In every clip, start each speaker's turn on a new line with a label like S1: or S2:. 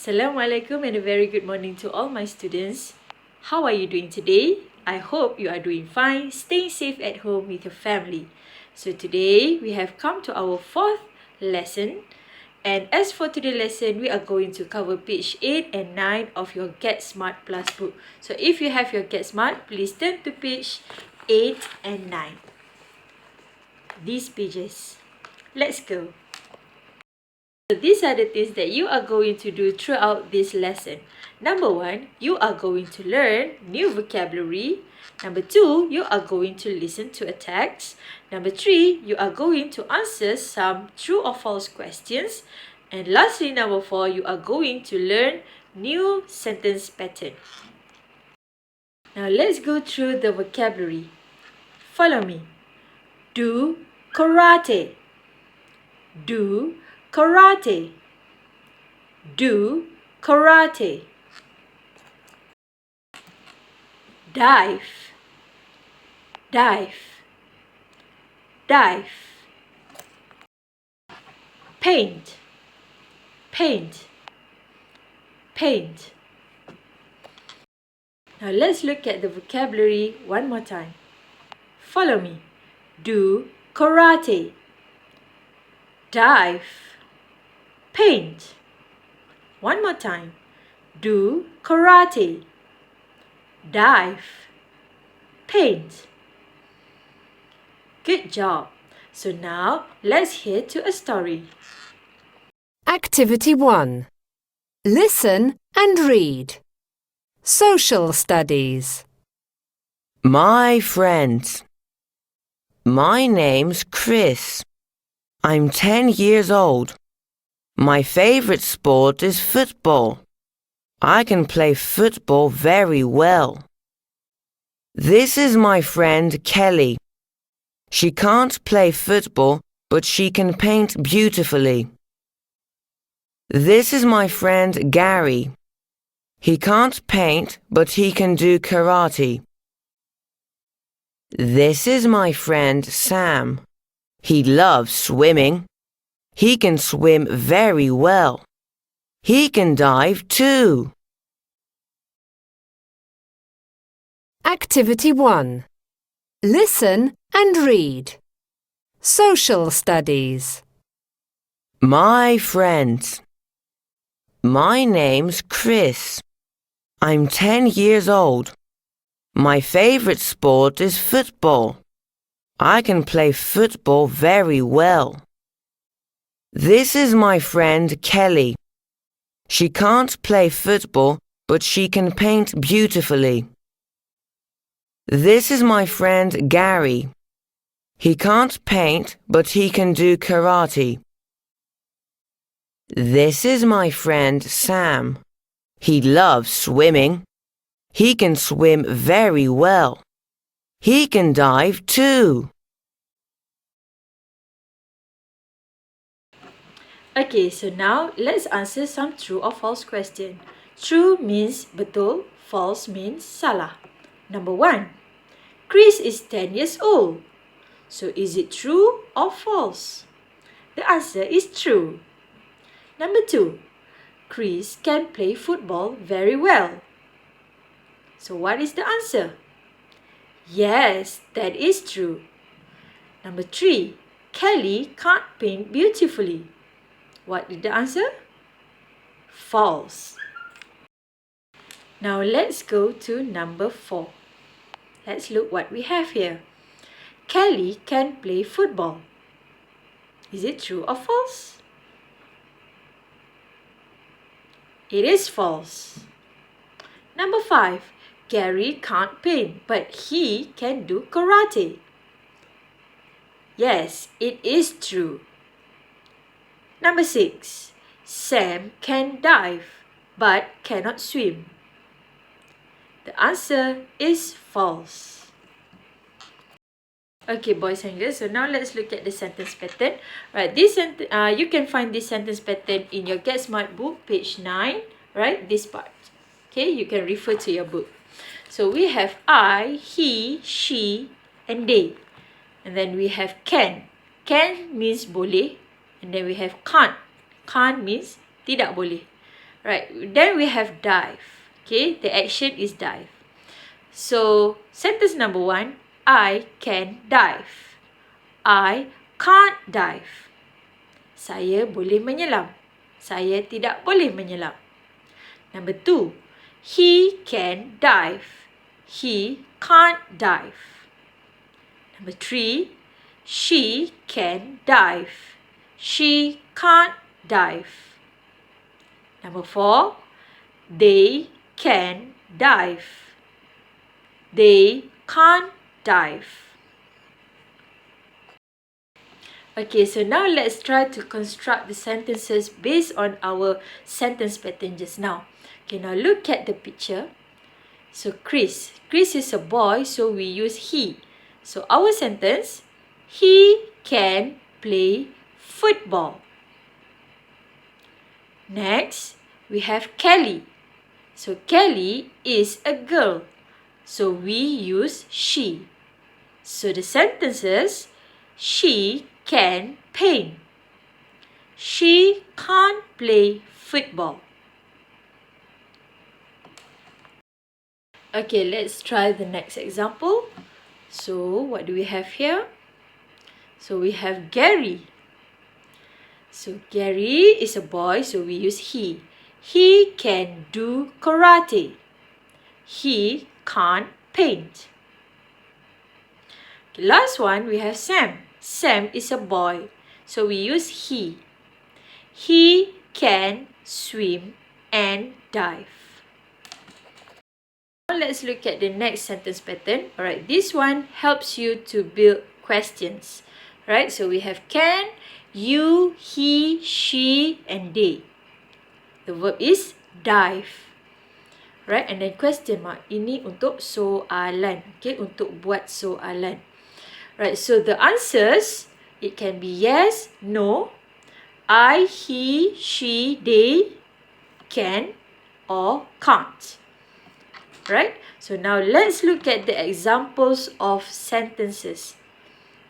S1: Assalamualaikum and a very good morning to all my students. How are you doing today? I hope you are doing fine, staying safe at home with your family. So today we have come to our fourth lesson. And as for today's lesson, we are going to cover page 8 and 9 of your Get Smart Plus book. So if you have your Get Smart, please turn to page 8 and 9. These pages. Let's go. So these are the things that you are going to do throughout this lesson. Number 1, you are going to learn new vocabulary. Number 2, you are going to listen to a text. Number 3, you are going to answer some true or false questions. And lastly, number 4, you are going to learn new sentence pattern. Now let's go through the vocabulary. Follow me. Do karate. Do karate. Do karate. Dive. Dive. Dive. Paint. Paint. Paint. Now let's look at the vocabulary one more time. Follow me. Do karate. Dive. Paint. One more time. Do karate. Dive. Paint. Good job. So now let's hear to a story.
S2: Activity 1. Listen and read. Social Studies.
S3: My friends. My name's Chris. I'm 10 years old. My favorite sport is football. I can play football very well. This is my friend Kelly. She can't play football, but she can paint beautifully. This is my friend Gary. He can't paint, but he can do karate. This is my friend Sam. He loves swimming. He can swim very well. He can dive too.
S2: Activity 1. Listen and read. Social Studies.
S3: My friends. My name's Chris. I'm 10 years old. My favorite sport is football. I can play football very well. This is my friend Kelly. She can't play football, but she can paint beautifully. This is my friend Gary. He can't paint, but he can do karate. This is my friend Sam. He loves swimming. He can swim very well. He can dive too.
S1: Okay, so now let's answer some true or false question. True means betul, false means salah. Number 1, Chris is 10 years old. So is it true or false? The answer is true. Number 2, Chris can play football very well. So what is the answer? Yes, that is true. Number 3, Kelly can't paint beautifully. What is the answer? False. Now let's go to number 4. Let's look what we have here. Kelly can play football. Is it true or false? It is false. Number 5. Gary can't paint, but he can do karate. Yes, it is true. Number 6. Sam can dive, but cannot swim. The answer is false. Okay, boys and girls, so now let's look at the sentence pattern. Right, you can find this sentence pattern in your Get Smart book, page 9, right, this part. Okay, you can refer to your book. So we have I, he, she, and they. And then we have can. Can means boleh. And then we have can't. Can't means tidak boleh. Right, then we have dive. Okay, the action is dive. So, sentence number 1, I can dive. I can't dive. Saya boleh menyelam. Saya tidak boleh menyelam. Number 2, he can dive. He can't dive. Number 3, she can dive. She can't dive. Number 4, they can dive. They can't dive. Okay, so now let's try to construct the sentences based on our sentence pattern just now. Okay, now look at the picture. So Chris is a boy, so we use he. So our sentence, he can play football. Next, we have Kelly. So Kelly is a girl, so we use she. So the sentences, she can paint. She can't play football. Okay, let's try the next example. So what do we have here? So we have Gary. So Gary is a boy, so we use he. He can do karate. He can't paint. Okay, last one, we have Sam. Sam is a boy, so we use he. He can swim and dive. Now let's look at the next sentence pattern. Alright, this one helps you to build questions. Right, so we have can, you, he, she, and they. The verb is dive. Right, and then question mark. Ini untuk soalan. Okay, untuk buat soalan. Right, so the answers, it can be yes, no, I, he, she, they, can, or can't. Right, so now let's look at the examples of sentences.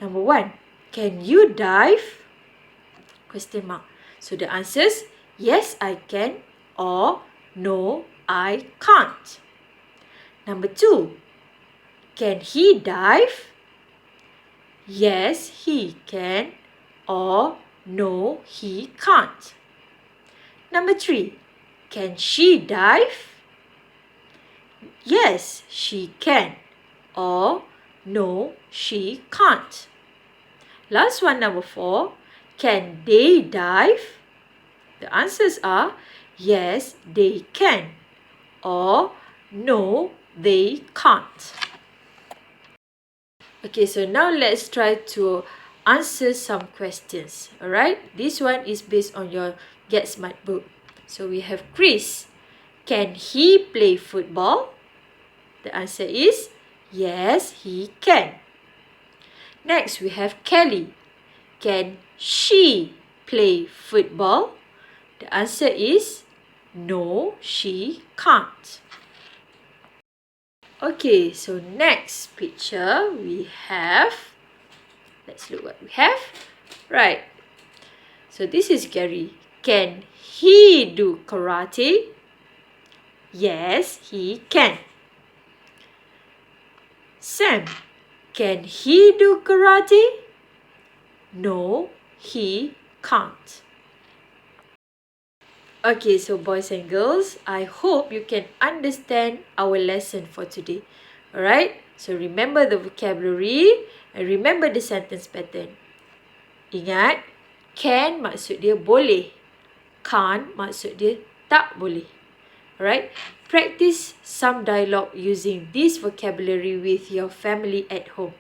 S1: Number 1, can you dive? Question mark. So the answers, yes, I can, or no, I can't. Number 2, can he dive? Yes, he can, or no, he can't. Number 3, can she dive? Yes, she can, or no, she can't. Last one, number 4, can they dive? The answers are yes, they can, or no, they can't. Okay, so now let's try to answer some questions. Alright, this one is based on your Get Smart book. So we have Chris. Can he play football? The answer is yes, he can. Next, we have Kelly. Can she play football? The answer is no, she can't. Okay, so next picture we have, let's look what we have. Right, so this is Gary. Can he do karate? Yes, he can. Sam, can he do karate? No, he can't. Okay, so boys and girls, I hope you can understand our lesson for today. Alright, so remember the vocabulary and remember the sentence pattern. Ingat, can maksud dia boleh. Can't maksud dia tak boleh. Alright, practice some dialogue using this vocabulary with your family at home.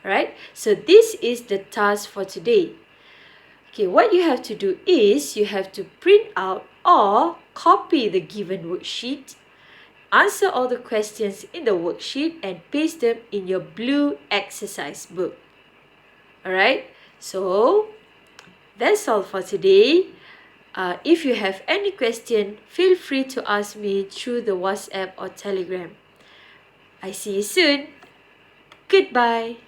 S1: Alright, so this is the task for today. Okay, what you have to do is you have to print out or copy the given worksheet, answer all the questions in the worksheet and paste them in your blue exercise book. Alright, so that's all for today. If you have any question, feel free to ask me through the WhatsApp or Telegram. I see you soon. Goodbye.